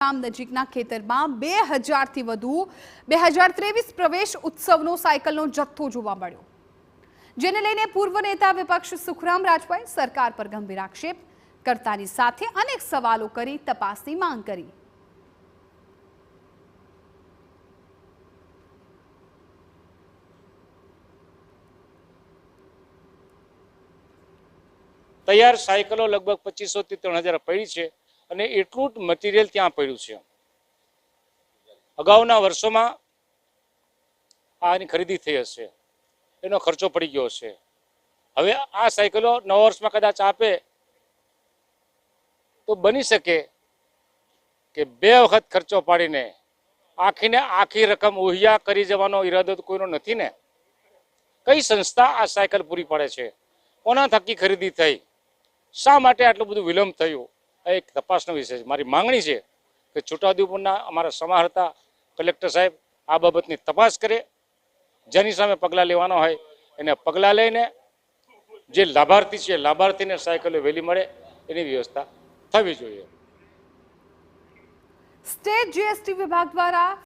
ગામ નજીકના ખેતરમાં 2000થી વધુ 2023 પ્રવેશ ઉત્સવનો સાયકલનો જથ્થો જોવા મળ્યો, જેને લઈને પૂર્વ નેતા વિપક્ષ સુખરામ રાજભાઈ સરકાર પર ગંભીર આક્ષેપ કરતાની સાથે અનેક સવાલો કરી તપાસની માંગ કરી। तैयार साइकलो लगभग 2500 થી 3000 पड़ी है અને એટલું જ મટીરિયલ ત્યાં પડ્યું છે। અગાઉના વર્ષોમાં આની ખરીદી થઈ હશે, એનો ખર્ચો પડી ગયો છે। હવે આ સાયકલો નવા વર્ષમાં કદાચ આપે તો બની શકે કે બે વખત ખર્ચો પાડીને આખીને આખી રકમ ઉહિયા કરી જવાનો ઈરાદો તો કોઈનો નથી ને। કઈ સંસ્થા આ સાયકલ પૂરી પાડે છે, કોના થકી ખરીદી થઈ, શા માટે આટલું બધું વિલંબ થયું, એક તપાસનો વિષય છે। મારી માંગણી છે કે છોટાઉદેપુરના અમારા સમાહર્તા કલેક્ટર સાહેબ આ બાબતની તપાસ કરે, જેની સામે પગલાં લેવાના હોય એને પગલાં લઈને જે લાભાર્થી છે લાભાર્થીને સાયકલો વહેલી મળે એની વ્યવસ્થા થવી જોઈએ। સ્ટેટ જીએસટી વિભાગ દ્વારા